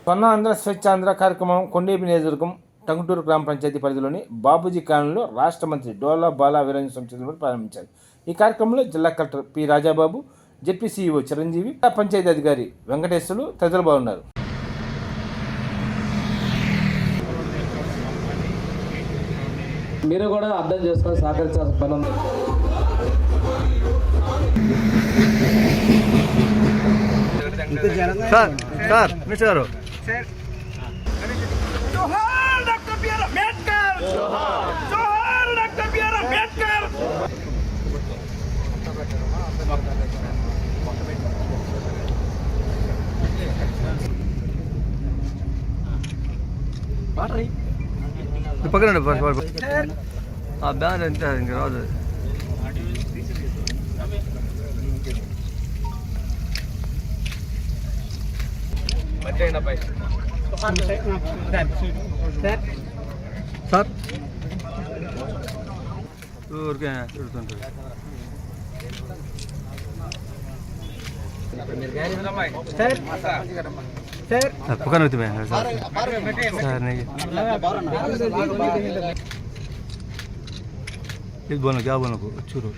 స్వర్ణాంధ్ర స్వచ్ఛాంధ్ర కార్యక్రమం కొండేపి నియోజకవర్గం టంగుటూరు గ్రామ పంచాయతీ పరిధిలోని బాబూజీ కాలనీలో రాష్ట్ర మంత్రి డోలా బాలా వీరంజన్ సంస్థలు ప్రారంభించారు. ఈ కార్యక్రమంలో జిల్లా collector P Rajababu, ZP CEO Chiranjeevi, panchayat అధికారి వెంకటేశ్వర్లు తదితరులు బాగున్నారు. మీరు కూడా అర్థం చేసుకొని సహకరించాల్సిన పని ఉంది. సార్ మిస్టర్ గారు పక్కనండి బ్యాన్ ఎంత ఇంక రాదు. సార్ ఊరికే తిడుతుంటారు. పక్కన ఇది बोलना क्या बोलना अच्छू रोड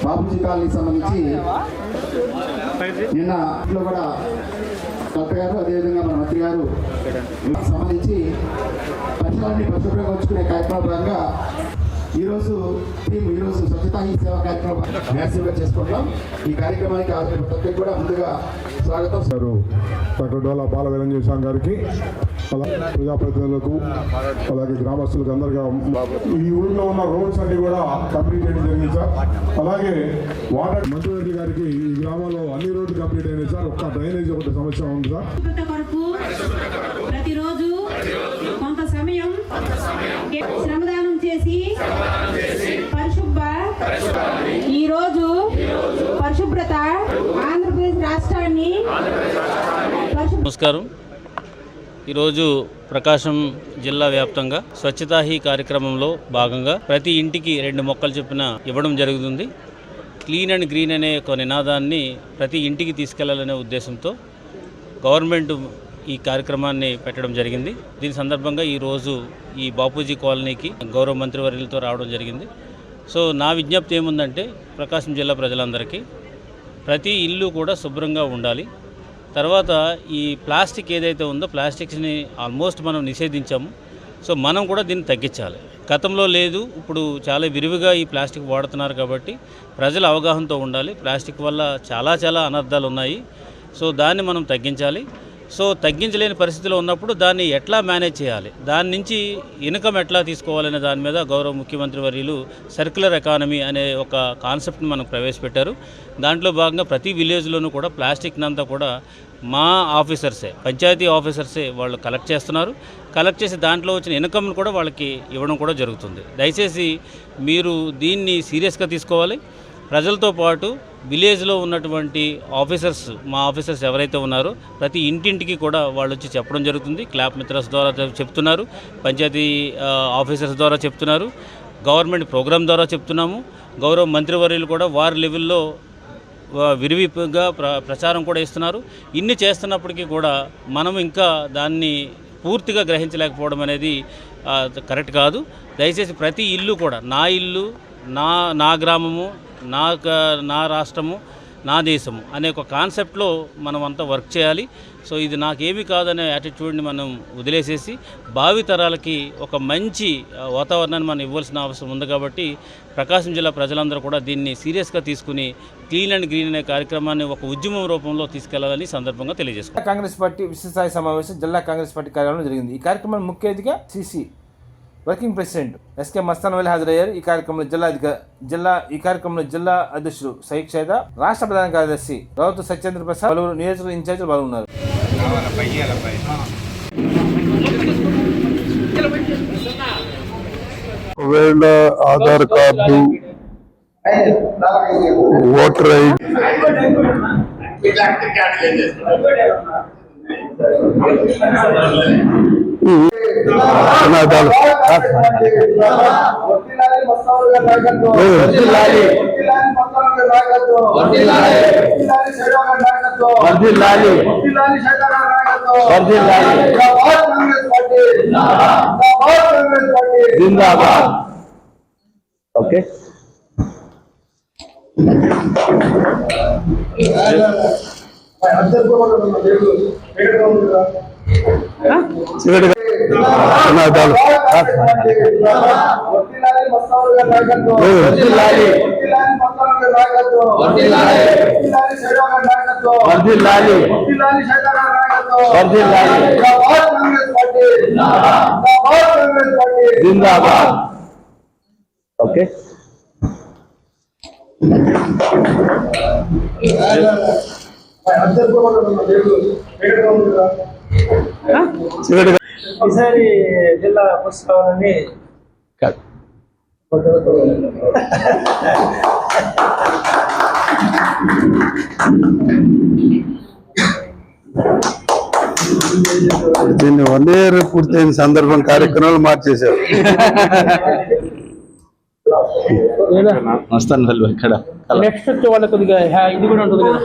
బాబూజీ కాలనీకి సంబంధించి నిన్న కూడా కలెక్టర్ గారు అదేవిధంగా మన మంత్రి గారు సంబంధించి పరిసరాన్ని పరిశుభ్రంగా ఉంచుకునే కార్యక్రమం భాగంగా ఈరోజు స్వచ్ఛతా హీ సేవా కార్యక్రమం మ్యాసివ్గా చేసుకుంటాం. ఈ కార్యక్రమానికి ప్రతి కూడా ముందుగా స్వాగతం. డాక్టర్ డోలా బాల వీరంజన్ గారికి, ప్రజాప్రతినిధులకు, అలాగే గ్రామస్తులకు అందరిగా ఈ ఊళ్ళో ఉన్న రోడ్స్ అన్ని కూడా కంప్లీట్ చేయడం జరిగింది సార్. అలాగే వాటర్ మంత్రిరెడ్డి గారికి ఈ గ్రామంలో అన్ని రోడ్లు కంప్లీట్ అయినాయి సార్. ఒక్క డ్రైనేజ్ ఒకటి సమస్య ఉంది సార్. ప్రతిరోజు కొంత సమయం శ్రమదానం చేసి ఈరోజు పరిశుభ్రత ఆంధ్రప్రదేశ్ రాష్ట్రాన్ని. నమస్కారం. ఈరోజు ప్రకాశం జిల్లా వ్యాప్తంగా స్వచ్ఛతా హీ కార్యక్రమంలో భాగంగా ప్రతి ఇంటికి 2 మొక్కలు చొప్పున ఇవ్వడం జరుగుతుంది. క్లీన్ అండ్ గ్రీన్ అనే ఒక నినాదాన్ని ప్రతి ఇంటికి తీసుకెళ్లాలనే ఉద్దేశంతో గవర్నమెంట్ ఈ కార్యక్రమాన్ని పెట్టడం జరిగింది. దీని సందర్భంగా ఈరోజు ఈ బాపూజీ కాలనీకి గౌరవ మంత్రివర్యులతో రావడం జరిగింది. సో నా విజ్ఞప్తి ఏముందంటే ప్రకాశం జిల్లా ప్రజలందరికీ ప్రతి ఇల్లు కూడా శుభ్రంగా ఉండాలి. తర్వాత ఈ ప్లాస్టిక్ ఏదైతే ఉందో ప్లాస్టిక్స్ని ఆల్మోస్ట్ మనం నిషేధించాము. సో మనం కూడా దీన్ని తగ్గించాలి. గతంలో లేదు, ఇప్పుడు చాలా విరివిగా ఈ ప్లాస్టిక్ వాడుతున్నారు కాబట్టి ప్రజల అవగాహనతో ఉండాలి. ప్లాస్టిక్ వల్ల చాలా అనర్థాలు ఉన్నాయి. సో దాన్ని మనం తగ్గించాలి. సో తగ్గించలేని పరిస్థితిలో ఉన్నప్పుడు దాన్ని ఎట్లా మేనేజ్ చేయాలి, దాని నుంచి ఇన్కమ్ ఎట్లా తీసుకోవాలనే దాని మీద గౌరవ ముఖ్యమంత్రి వర్యులు సర్క్యులర్ ఎకానమీ అనే ఒక కాన్సెప్ట్ని మనకు ప్రవేశపెట్టారు. దాంట్లో భాగంగా ప్రతి విలేజ్లోనూ కూడా ప్లాస్టిక్ని అంతా కూడా మా ఆఫీసర్సే, పంచాయతీ ఆఫీసర్సే వాళ్ళు కలెక్ట్ చేస్తున్నారు. కలెక్ట్ చేసి దాంట్లో వచ్చిన ఇన్కమ్ను కూడా వాళ్ళకి ఇవ్వడం కూడా జరుగుతుంది. దయచేసి మీరు దీన్ని సీరియస్గా తీసుకోవాలి. ప్రజలతో పాటు విలేజ్లో ఉన్నటువంటి ఆఫీసర్స్, మా ఆఫీసర్స్ ఎవరైతే ఉన్నారో ప్రతి ఇంటింటికి కూడా వాళ్ళు వచ్చి చెప్పడం జరుగుతుంది. క్లాప్ మిత్రస్ ద్వారా చెప్తున్నారు, పంచాయతీ ఆఫీసర్స్ ద్వారా చెప్తున్నారు, గవర్నమెంట్ ప్రోగ్రాం ద్వారా చెప్తున్నాము. గౌరవ మంత్రివర్యులు కూడా వారి లెవెల్లో విరివిగా ప్రచారం కూడా ఇస్తున్నారు. ఇన్ని చేస్తున్నప్పటికీ కూడా మనం ఇంకా దాన్ని పూర్తిగా గ్రహించలేకపోవడం అనేది కరెక్ట్ కాదు. దయచేసి ప్రతి ఇల్లు కూడా నా ఇల్లు, నా గ్రామము, నా రాష్ట్రము, నా దేశము అనే ఒక కాన్సెప్ట్లో మనం అంతా వర్క్ చేయాలి. సో ఇది నాకేమీ కాదనే యాటిట్యూడ్ని మనం వదిలేసేసి భావి తరాలకి ఒక మంచి వాతావరణాన్ని మనం ఇవ్వాల్సిన అవసరం ఉంది. కాబట్టి ప్రకాశం జిల్లా ప్రజలందరూ కూడా దీన్ని సీరియస్గా తీసుకుని క్లీన్ అండ్ గ్రీన్ అనే కార్యక్రమాన్ని ఒక ఉద్యమం రూపంలో తీసుకెళ్లాలని సందర్భంగా తెలియజేసుకున్నాం. కాంగ్రెస్ పార్టీ విశ్వస్థాయి సమావేశం జిల్లా కాంగ్రెస్ పార్టీ కార్యాలయంలో జరిగింది. ఈ కార్యక్రమాన్ని ముఖ్య అతిథిగా CC working president SK Mastan Valli హాజరయ్యారు. ఈ కార్యక్రమంలో జిల్లా అధ్యక్షుడు సైక్ షేదా, రాష్ట్ర ప్రధాన కార్యదర్శి రౌతు సత్యేంద్ర ప్రసాద్, పలువురు నియోజకవర్గ ఇన్ఛార్జీలు పాల్గొన్నారు. ఒకవేళ Aadhaar card, voter ID, okay జిందాబాద్. ఓకే ఈసారి జిల్లా పుస్తకాలని దీన్ని 1 year పూర్తయిన సందర్భం కార్యక్రమాలు మార్చేశారు. నెక్స్ట్ వచ్చే వాళ్ళ కొద్దిగా ఇది కూడా ఉంటుంది కదా.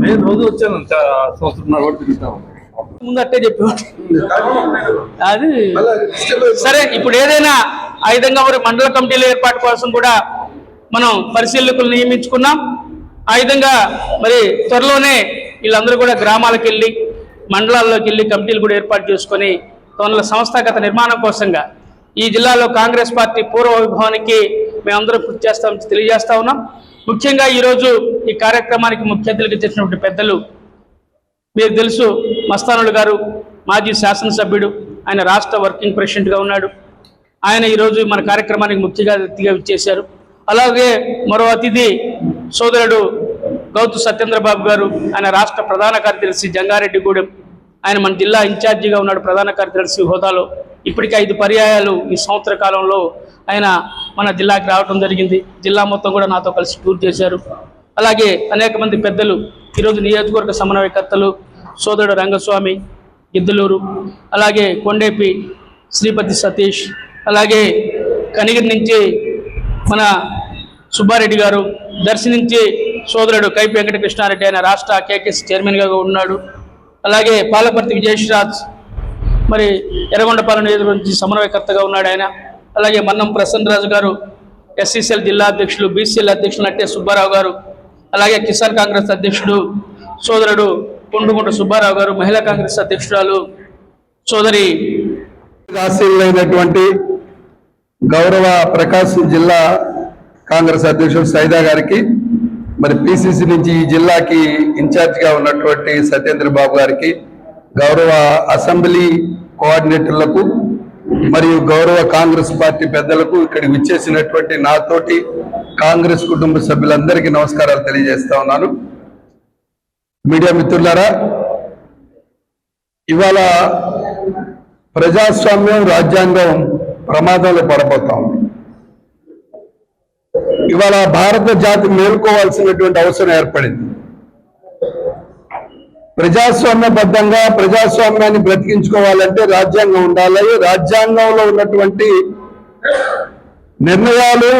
నేను రోజు వచ్చాను, సంవత్సరం తిరుగుతాను. ముందు అట్టే చెప్పేవాడు. అది సరే, ఇప్పుడు ఏదైనా ఆ విధంగా మరి మండల కమిటీల ఏర్పాటు కోసం కూడా మనం పరిశీలకులు నియమించుకున్నాం. ఆ విధంగా మరి త్వరలోనే వీళ్ళందరూ కూడా గ్రామాలకు వెళ్ళి మండలాల్లోకి వెళ్ళి కమిటీలు కూడా ఏర్పాటు చేసుకొని తొనల సంస్థాగత నిర్మాణం కోసంగా ఈ జిల్లాలో కాంగ్రెస్ పార్టీ పూర్వ వైభవానికి మేమందరం కృషి చేస్తామని తెలియజేస్తా ఉన్నాం. ముఖ్యంగా ఈరోజు ఈ కార్యక్రమానికి ముఖ్య అతిథులుగా చేసినటువంటి పెద్దలు మీకు తెలుసు, మస్తానులు గారు మాజీ శాసనసభ్యుడు, ఆయన రాష్ట్ర వర్కింగ్ ప్రెసిడెంట్గా ఉన్నాడు. ఆయన ఈరోజు మన కార్యక్రమానికి ముఖ్య అతిథిగా ఇచ్చేశారు. అలాగే మరో అతిథి సోదరుడు గౌతు సత్యేంద్రబాబు గారు, ఆయన రాష్ట్ర ప్రధాన కార్యదర్శి జంగారెడ్డిగూడెం, ఆయన మన జిల్లా ఇన్ఛార్జిగా ఉన్నాడు ప్రధాన కార్యదర్శి హోదాలో. ఇప్పటికే 5 పర్యాయాలు ఈ సంవత్సర కాలంలో ఆయన మన జిల్లాకి రావడం జరిగింది. జిల్లా మొత్తం కూడా నాతో కలిసి టూర్ చేశారు. అలాగే అనేక మంది పెద్దలు ఈరోజు నియోజకవర్గ సమన్వయకర్తలు సోదరుడు రంగస్వామి గిద్దలూరు, అలాగే కొండేపి శ్రీపతి సతీష్, అలాగే కనిగిరి నుంచి మన సుబ్బారెడ్డి గారు, దర్శి నుంచి సోదరుడు కైపి వెంకటకృష్ణారెడ్డి, ఆయన రాష్ట్ర కేకేఎస్ చైర్మన్గా ఉన్నాడు. అలాగే పాలపర్తి విజయశ్రాజ్ మరి ఎర్రగొండపాలెం నియోజకవర్గం నుంచి సమన్వయకర్తగా ఉన్నాడు ఆయన. అలాగే మన్నం ప్రసన్నరాజు గారు ఎస్సీసీఎల్ జిల్లా అధ్యక్షులు, బీసీఎల్ అధ్యక్షులు నట్టే సుబ్బారావు గారు, అలాగే కిసాన్ కాంగ్రెస్ అధ్యక్షుడు సోదరుడు కొండుగుంట సుబ్బారావు గారు, మహిళా కాంగ్రెస్ అధ్యక్షురాలు సోదరి రాష్ట్రీయులైనటువంటి గౌరవ ప్రకాశం జిల్లా కాంగ్రెస్ అధ్యక్షుడు సైదా గారికి, మరి పిసిసి నుంచి ఈ జిల్లాకి ఇన్ఛార్జిగా ఉన్నటువంటి సత్యేంద్ర బాబు గారికి, గౌరవ అసెంబ్లీ కోఆర్డినేటర్లకు మరియు గౌరవ కాంగ్రెస్ పార్టీ పెద్దలకు, ఇక్కడికి విచ్చేసినటువంటి నాతోటి కాంగ్రెస్ కుటుంబ సభ్యులందరికీ నమస్కారాలు తెలియజేస్తా ఉన్నాను. మీడియా మిత్రులారా, ఇవాళ ప్రజాస్వామ్యం, రాజ్యాంగం ప్రమాదంలో పడబోతా ఉంది. ఇవాళ భారత జాతి మేల్కోవాల్సినటువంటి అవసరం ఏర్పడింది. ప్రజాస్వామ్యబద్ధంగా ప్రజాస్వామ్యాన్ని బ్రతికించుకోవాలంటే రాజ్యాంగం ఉండాలి. రాజ్యాంగంలో ఉన్నటువంటి నిర్ణయాలు,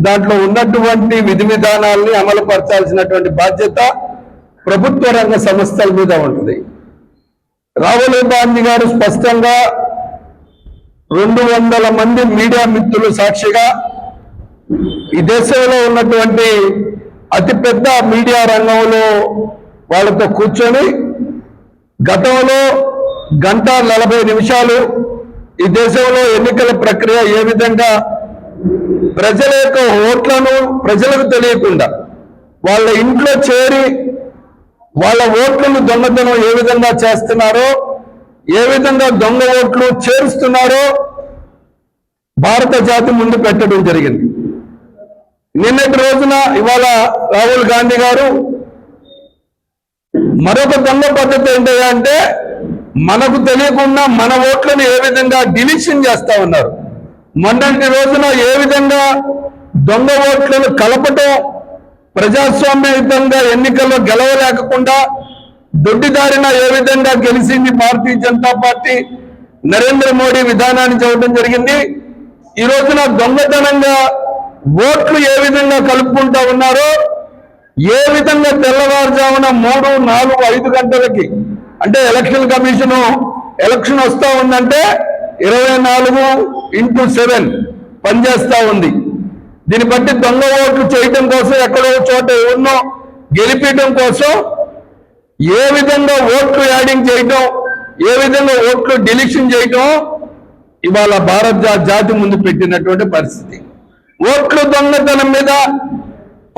దాంట్లో ఉన్నటువంటి విధి విధానాల్ని అమలు పరచాల్సినటువంటి బాధ్యత ప్రభుత్వ రంగ సంస్థల మీద ఉంటుంది. రాహుల్ గాంధీ గారు స్పష్టంగా 200 మంది మీడియా మిత్రులు సాక్షిగా ఈ దేశంలో ఉన్నటువంటి అతిపెద్ద మీడియా రంగంలో వాళ్ళతో కూర్చొని గతంలో 1:40 ఈ దేశంలో ఎన్నికల ప్రక్రియ ఏ విధంగా ప్రజల యొక్క ఓట్లను ప్రజలకు తెలియకుండా వాళ్ళ ఇంట్లో చేరి వాళ్ళ ఓట్లను దొంగతనం ఏ విధంగా చేస్తున్నారో, ఏ విధంగా దొంగ ఓట్లు చేరుస్తున్నారో భారత జాతి ముందు పెట్టడం జరిగింది. నిన్నటి రోజున ఇవాళ రాహుల్ గాంధీ గారు మరొక దొంగ పద్ధతి ఏంటంటే మనకు తెలియకుండా మన ఓట్లను ఏ విధంగా డిలీషన్ చేస్తా ఉన్నారు. మొన్నటి రోజున ఏ విధంగా దొంగ ఓట్లను కలపటం, ప్రజాస్వామ్యయుతంగా ఎన్నికల్లో గెలవలేకుండా దొడ్డిదారిన ఏ విధంగా గెలిచింది భారతీయ జనతా పార్టీ, నరేంద్ర మోడీ విధానాన్ని చెప్పడం జరిగింది. ఈ రోజున దొంగతనంగా ఓట్లు ఏ విధంగా కలుపుకుంటా ఉన్నారో, ఏ విధంగా తెల్లవారుజామున 3, 4, 5 గంటలకి అంటే ఎలక్షన్ కమిషన్ ఎలక్షన్ వస్తా ఉందంటే 24x7 పనిచేస్తా ఉంది. దీన్ని బట్టి దొంగ ఓట్లు చేయటం కోసం ఎక్కడో చోట ఎవరినో గెలిపించడం కోసం ఏ విధంగా ఓట్లు యాడింగ్ చేయటం, ఏ విధంగా ఓట్లు డిలీషన్ చేయటం ఇవాళ భారత జాతి ముందు పెట్టినటువంటి పరిస్థితి. ఓట్లు దొంగతనం మీద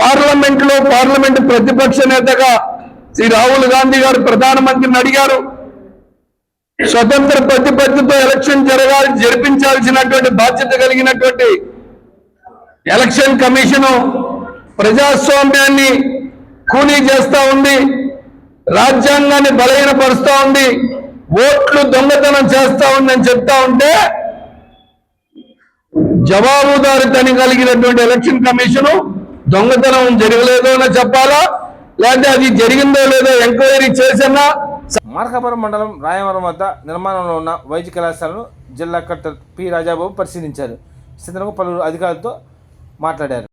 పార్లమెంట్ ప్రతిపక్ష నేతగా శ్రీ రాహుల్ గాంధీ గారు ప్రధానమంత్రిని అడిగారు. స్వతంత్ర ప్రతిపత్తితో ఎలక్షన్ జరిపించాల్సినటువంటి బాధ్యత కలిగినటువంటి ఎలక్షన్ కమిషను ప్రజాస్వామ్యాన్ని కూనీ చేస్తా ఉంది, రాజ్యాంగాన్ని బలహీనపరుస్తా ఉంది, ఓట్లు దొంగతనం చేస్తా ఉందని చెప్తా ఉంటే జవాబుదారీతనం కలిగినటువంటి ఎలక్షన్ కమిషను దొంగతనం జరగలేదో అని చెప్పాలా, లేకపోతే అది జరిగిందో లేదో ఎంక్వైరీ చేసినా. మార్కాపురం మండలం రాయవరం వద్ద నిర్మాణంలో ఉన్న వైద్య కళాశాలను జిల్లా కలెక్టర్ పి రాజాబాబు పరిశీలించారు. ఈ సందర్భంగా పలువురు అధికారులతో మాట్లాడారు.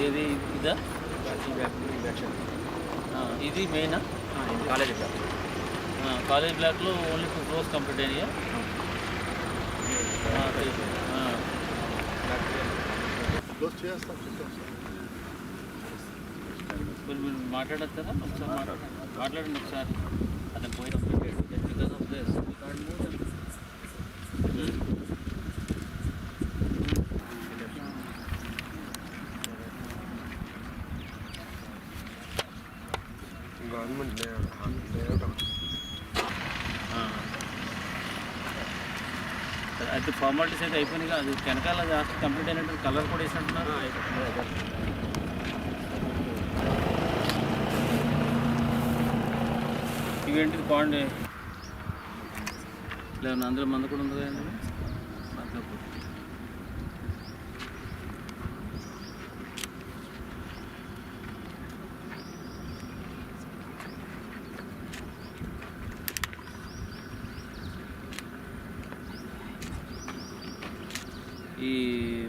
ఇది ఇదా ఇది మెయినా కాలేజ్ బ్లాక్లో ఓన్లీ 2 floors కంప్లీట్ అయినాయా? మీరు మాట్లాడచ్చు కదా ఒకసారి మాట్లాడండి ఒకసారి. అతను పోయినప్పుడు బికాస్ ఆఫ్ దిస్ అయితే ఫార్మాలిటీస్ అయితే అయిపోయినాయి. అది వెనకాల జాస్తి కంప్లీట్ అయినట్టు కలర్ కూడా వేసినట్టున్నారు. ఇవేంటిది పాండ్ లేదు, అందులో మందు కూడా ఉంది కదండి.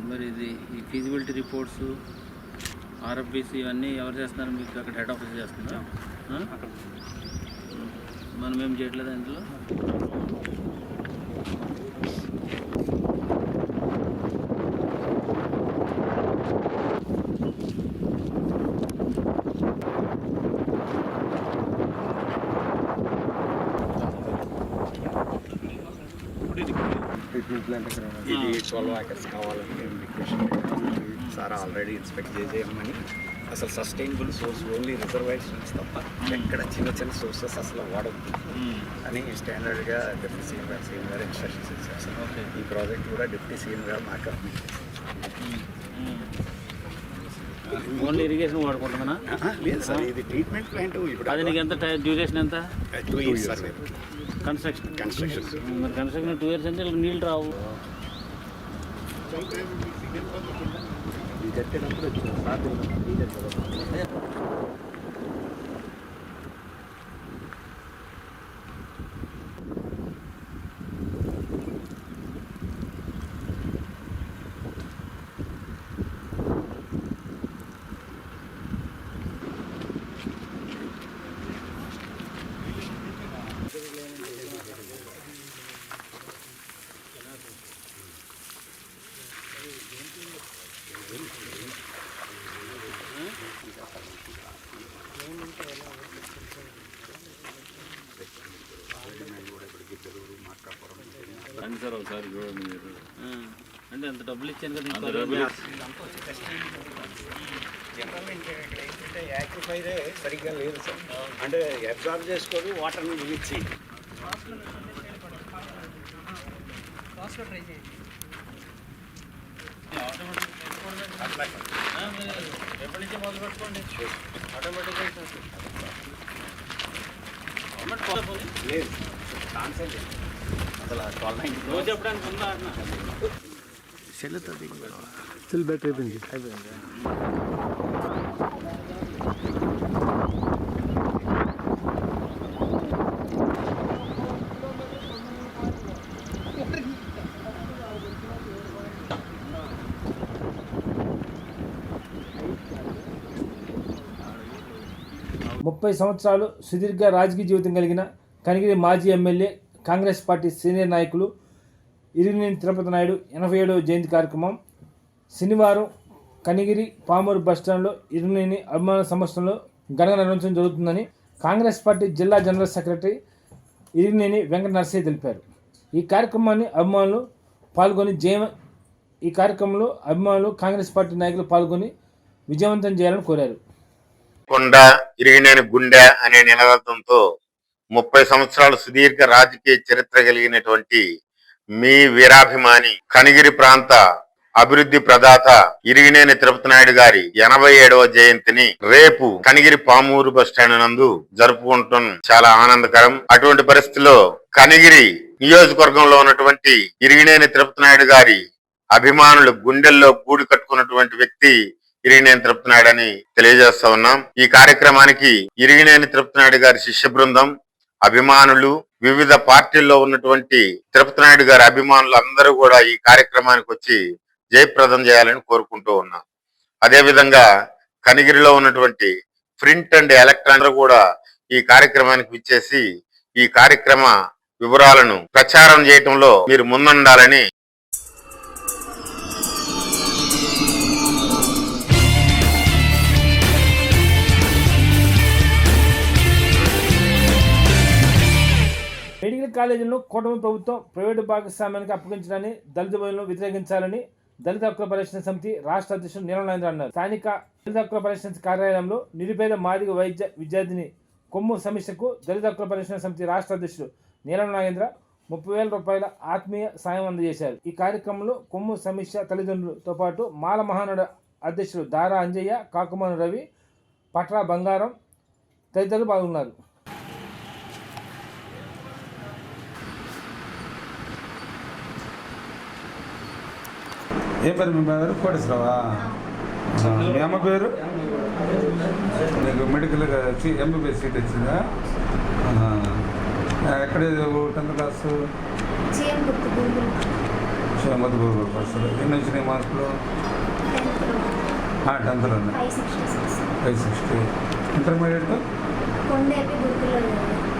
మరి ఇది ఈ ఫీజిబిలిటీ రిపోర్ట్స్, ఆర్ఎఫ్బిసి ఇవన్నీ ఎవరు చేస్తున్నారు? మీకు అక్కడ హెడ్ ఆఫీస్ చేస్తున్నారా? మనం ఏం చేయట్లేదు అందులో. ఇది 12 acres కావాలని మేము రిక్వెస్ట్ సార్ ఆల్రెడీ ఇన్స్పెక్ట్ చేసేయమని. అసలు సస్టైనబుల్ సోర్స్ ఓన్లీ రిజర్వాయర్స్ తప్ప ఎక్కడ చిన్న చిన్న సోర్సెస్ అసలు వాడద్దు అని స్టాండర్డ్గా డిప్యూటీ సీఎం గారు ఇన్స్ట్రక్షన్స్ ఇచ్చారు సార్. ఈ ప్రాజెక్ట్ కూడా డిప్యూటీ సీఎం గారు మాకు అడ్మిట్ ఓన్లీ ఇరిగేషన్ వాడుకుంటున్నా? లేదు సార్, ఇది ట్రీట్మెంట్ ప్లాంట్. ఇప్పుడు అది నీకు ఎంత డ్యూరేషన్ ఎంత? 2 years sir. Construction construction 2 years అంటే నీళ్ళు రావు. ఇది కట్టేటప్పుడు వచ్చింది సార్. రండి సార్ ఒకసారి చూడండి మీరు. అంటే అంత డబ్బులు ఇచ్చాను కదా. జనరల్ ఏంటంటే యాక్టిఫైరే సరిగ్గా లేదు సార్. అంటే అబ్జార్బ్ చేసుకోదు వాటర్ని రిలీజ్ చేయి. ఎప్పటి నుంచి మొదలు పెట్టుకోండి, ఆటోమేటిక్గా లేదు కాన్సెప్ట్ అసలు 1290 రోజు చెప్పడానికి ఉందా అన్న? చెల్లుతుంది. స్టిల్ బెటర్ అయిపోయింది. ముప్పై సంవత్సరాలు సుదీర్ఘ రాజకీయ జీవితం కలిగిన కనిగిరి మాజీ ఎమ్మెల్యే, కాంగ్రెస్ పార్టీ సీనియర్ నాయకులు ఇరిగినేని తిరుపతి నాయుడు 87వ జయంతి కార్యక్రమం శనివారం కనిగిరి పామూరు బస్టాండ్లో ఇరిగినేని అభిమాన సంస్థలో ఘనంగా నిర్వహించడం జరుగుతుందని కాంగ్రెస్ పార్టీ జిల్లా జనరల్ సెక్రటరీ ఇరిగినేని వెంకట నరసయ్య తెలిపారు. ఈ కార్యక్రమంలో అభిమానులు కాంగ్రెస్ పార్టీ నాయకులు పాల్గొని విజయవంతం చేయాలని కోరారు. కొండ ఇరిగినేని గుండె అనే నినాదంతో 30 సంవత్సరాలు సుదీర్ఘ రాజకీయ చరిత్ర కలిగినటువంటి మీ వీరాభిమాని కనిగిరి ప్రాంత అభివృద్ధి ప్రదాత ఇరిగినేని తిరుపతి నాయుడు గారి 87వ జయంతిని రేపు కనిగిరి పామూరు బస్టాండ్ నందు జరుపుకుంటాం చాలా ఆనందకరం. అటువంటి పరిస్థితిలో కనిగిరి నియోజకవర్గంలో ఉన్నటువంటి ఇరిగినేని తిరుపతి నాయుడు గారి అభిమానులు గుండెల్లో గూడు కట్టుకున్నటువంటి వ్యక్తి ఇరిగినేని తిరుపతి నాయుడు అని తెలియజేస్తా ఉన్నాం. ఈ కార్యక్రమానికి ఇరిగినేని తిరుపతి నాయుడు గారి శిష్య బృందం, అభిమానులు, వివిధ పార్టీల్లో ఉన్నటువంటి తిరుపతి నాయుడు గారి అభిమానులు అందరూ కూడా ఈ కార్యక్రమానికి వచ్చి జయప్రదం చేయాలని కోరుకుంటూ ఉన్నాం. అదేవిధంగా కనిగిరిలో ఉన్నటువంటి ప్రింట్ అండ్ ఎలక్ట్రానిక్ కూడా ఈ కార్యక్రమానికి విచ్చేసి ఈ కార్యక్రమ వివరాలను ప్రచారం చేయటంలో మీరు ముందుండాలని మెడికల్ కాలేజీలను కూటమి ప్రభుత్వం ప్రైవేటు భాగస్వామ్యానికి అప్పగించడాన్ని దళిత బంధువులను వ్యతిరేకించాలని దళిత హక్కుల పరిరక్షణ సమితి రాష్ట్ర అధ్యక్షుడు నీలనాగేంద్ర అన్నారు. స్థానిక దళిత హక్కుల పరిరక్షణ కార్యాలయంలో నిరుపేద మాదిగ వైద్య విద్యార్థిని కొమ్ము సమీక్షకు దళిత హక్కుల పరిరక్షణ సమితి రాష్ట్ర అధ్యక్షుడు నీలనాగేంద్ర 30,000 రూపాయల ఆత్మీయ సాయం అందజేశారు. ఈ కార్యక్రమంలో కొమ్ము సమీక్ష తల్లిదండ్రులతో పాటు మాల మహానాడు అధ్యక్షుడు దారా అంజయ్య, కాకుమాను రవి, పట్రా బంగారం తదితరులు పాల్గొన్నారు. ఏ పేరు మీ పేరు? కోటేశ్వరవా? మీ అమ్మ పేరు? నీకు మెడికల్ వచ్చి ఎంబీబీఎస్ సీట్ వచ్చిందా? ఎక్కడ 10th క్లాసు? చేయమద్దు గూగుల్ పర్సలు. ఎన్ని వచ్చినాయి మార్కులు? 10th ఉన్నాయి. 560. ఇంటర్మీడియట్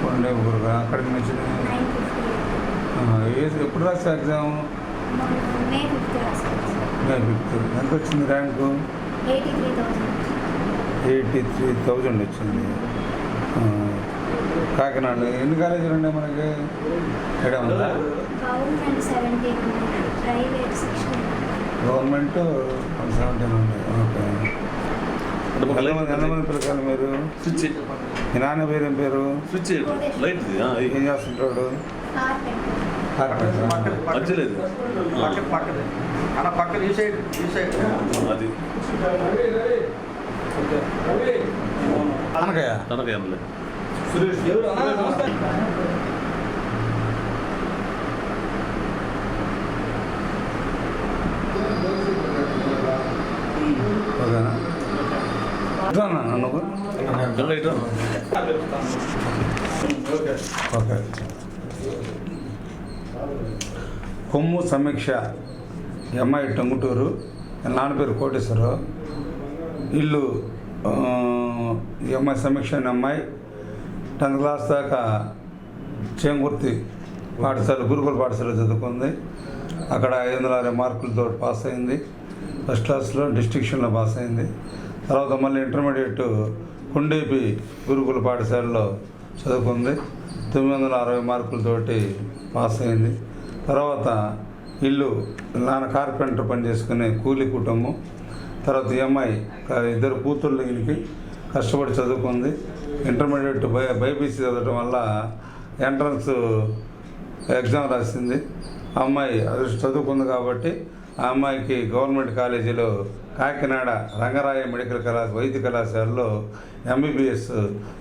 కొండే గురుగా అక్కడికి వచ్చినాయి. ఎప్పుడు రాసా ఎగ్జామ్? మే 5th. ఎంత వచ్చింది ర్యాంకు? 83,000 వచ్చింది. కాకినాడ ఎన్ని కాలేజీలు ఉన్నాయి మనకి? ఇక్కడ ఉందా? Government 17, private 16. గవర్నమెంట్ 17 ఉన్నాయి. ఓకే. ఎంతమంది పిల్లకాయలు మీరు? మీ నాన్న పేరు ఏం పేరు? ఏం చేస్తుంటాడు? ఓకేనా? నువ్వు ఓకే. కొమ్ము సమీక్ష, ఈ అమ్మాయి టంగుటూరు, నాన్న పేరు కోటేశ్వరరావు, ఇల్లు ఈ అమ్మాయి సమీక్ష అనే అమ్మాయి 10th క్లాస్ దాకా చేంగుర్తి పాఠశాల, గురుకుల పాఠశాల చదువుకుంది. అక్కడ 560 మార్కులతో పాస్ అయింది. ఫస్ట్ క్లాస్లో డిస్టింక్షన్లో పాస్ అయింది. తర్వాత మళ్ళీ ఇంటర్మీడియట్ కొండేపి గురుకుల పాఠశాలలో చదువుకుంది. 960 మార్కులతోటి పాస్ అయింది. తర్వాత ఇల్లు నాన్న కార్పెంటర్ పని చేసుకునే కూలీ కుటుంబం. తర్వాత ఈ అమ్మాయి 2 కూతుర్లు ఈయనకి, కష్టపడి చదువుకుంది. ఇంటర్మీడియట్ బైపీసీ చదవడం వల్ల ఎంట్రన్స్ ఎగ్జామ్ రాసింది. ఆ అమ్మాయి అది చదువుకుంది కాబట్టి ఆ అమ్మాయికి గవర్నమెంట్ కాలేజీలో కాకినాడ రంగరాయ మెడికల్ వైద్య కళాశాలలో ఎంబీబీఎస్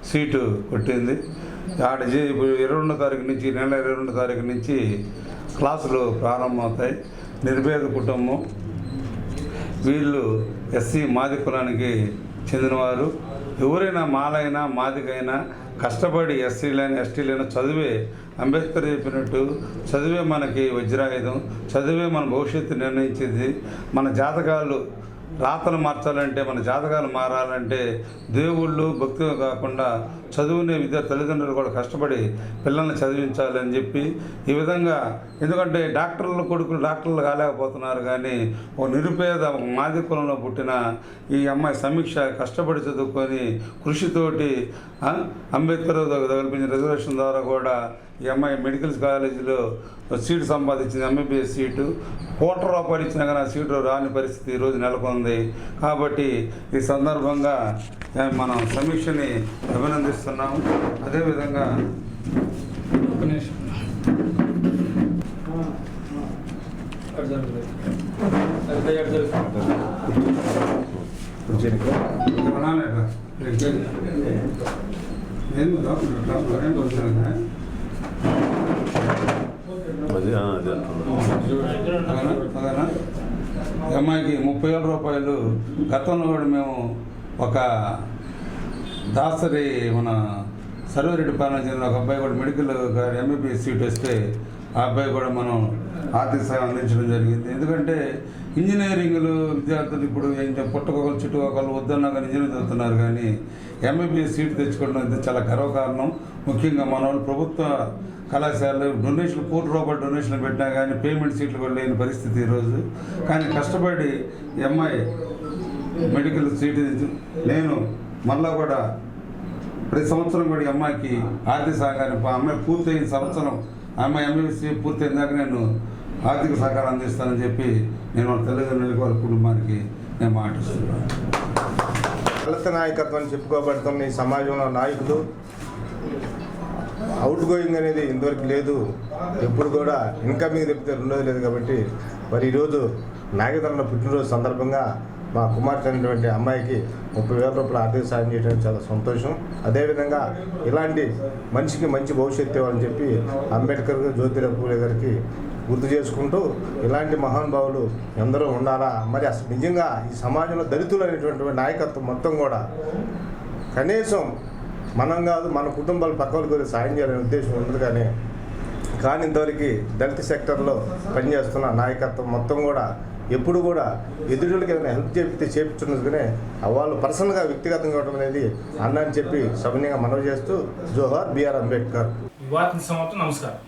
సీటు కొట్టింది. ఆడ 22వ తారీఖు నుంచి, నెల 22వ తారీఖు నుంచి క్లాసులు ప్రారంభమవుతాయి. నిర్భేద కుటుంబం. వీళ్ళు ఎస్సీ మాది కులానికి చెందినవారు. ఎవరైనా మాలైనా మాదికైనా కష్టపడి ఎస్సీలైనా ఎస్టీలైనా చదివే, అంబేద్కర్ చెప్పినట్టు చదివే మనకి వజ్రాయుధం, చదివే మన భవిష్యత్తు నిర్ణయించేది. మన జాతకాలు రాతలు మార్చాలంటే, మన జాతకాలు మారాలంటే దేవుళ్ళు భక్తిగా కాకుండా చదువునే తల్లిదండ్రులు కూడా కష్టపడి పిల్లల్ని చదివించాలని చెప్పి ఈ విధంగా, ఎందుకంటే డాక్టర్ల కొడుకులు డాక్టర్లు కాలేకపోతున్నారు, కానీ ఓ నిరుపేద మాది కులంలో పుట్టిన ఈ అమ్మాయి సమీక్ష కష్టపడి చదువుకొని కృషితోటి అంబేద్కర్ కల్పించిన రిజర్వేషన్ ద్వారా కూడా ఈ అమ్మాయి మెడికల్ కాలేజీలో సీటు సంపాదించింది. MBBS seat. ₹1,00,00,000 ఇచ్చినా కానీ ఆ సీటు రాని పరిస్థితి ఈరోజు నెలకొంది. కాబట్టి ఈ సందర్భంగా మనం సమీక్షని అభినందిస్తున్నాము. అదేవిధంగా అమ్మాయికి ₹30,000 గతంలో కూడా మేము ఒక దాసరి మన సర్వేరెడ్డి పాలన చెందిన ఒక అబ్బాయి కూడా మెడికల్ ఎంబీబీఎస్ సీట్ వస్తే ఆ అబ్బాయి కూడా మనం ఆర్థిక సాయం అందించడం జరిగింది. ఎందుకంటే ఇంజనీరింగ్లు విద్యార్థులు ఇప్పుడు పుట్టకొకరు చుట్టుకొకరు వద్దన్నా కానీ ఇంజనీరింగ్ చదువుతున్నారు, కానీ ఎంబీబీఎస్ సీట్ తెచ్చుకోవడం అయితే చాలా గర్వకారణం. ముఖ్యంగా మన వాళ్ళు ప్రభుత్వ కళాశాలలో డొనేషన్లు ₹1,00,00,000 డొనేషన్లు పెట్టినా కానీ పేమెంట్ సీట్లు కూడా లేని పరిస్థితి ఈరోజు. కానీ కష్టపడి ఈ అమ్మాయి మెడికల్ సీటు నేను మళ్ళా కూడా ప్రతి సంవత్సరం కూడా ఈ అమ్మాయికి ఆర్థిక సహకారం, అమ్మాయి పూర్తయిన సంవత్సరం అమ్మాయి ఎంబీబీఎస్ పూర్తయిన దాకా నేను ఆర్థిక సహకారం అందిస్తానని చెప్పి నేను వాళ్ళ తల్లిదండ్రులకి వాళ్ళ కుటుంబానికి నేను మాటిస్తున్నాను. దళిత నాయకత్వం చెప్పుకోబడుతున్న ఈ సమాజంలో నాయకులు అవుట్ గోయింగ్ అనేది ఇంతవరకు లేదు. ఎప్పుడు కూడా ఇన్కమింగ్ తప్పితే రెండోది లేదు. కాబట్టి మరి ఈరోజు నాగేంద్రన్న పుట్టినరోజు సందర్భంగా మా కుమార్తె అయినటువంటి అమ్మాయికి ₹30,000 ఆర్థిక సాయం చేయడం చాలా సంతోషం. అదేవిధంగా ఇలాంటి మనిషికి మంచి భవిష్యత్తు ఇవ్వాలని చెప్పి అంబేద్కర్ జ్యోతిరావు పూలే గారికి గుర్తు చేసుకుంటూ ఇలాంటి మహానుభావులు ఎందరో ఉండాలా. మరి అసలు నిజంగా ఈ సమాజంలో దళితులు అనేటువంటి నాయకత్వం మొత్తం కూడా కనీసం మనం కాదు మన కుటుంబాలు పక్కలకు సాయం చేయాలనే ఉద్దేశం ఉంది. కానీ ఇంతవరకు దళిత సెక్టర్లో పనిచేస్తున్న నాయకత్వం మొత్తం కూడా ఎప్పుడు కూడా ఎదురులకి ఏదైనా హెల్ప్ చేయించున్నట్టుగానే వాళ్ళు పర్సనల్గా వ్యక్తిగతంగా ఇవ్వడం అనేది అన్న అని చెప్పి సవినయంగా మనవి చేస్తూ జోహార్ బిఆర్ అంబేద్కర్. నమస్కారం.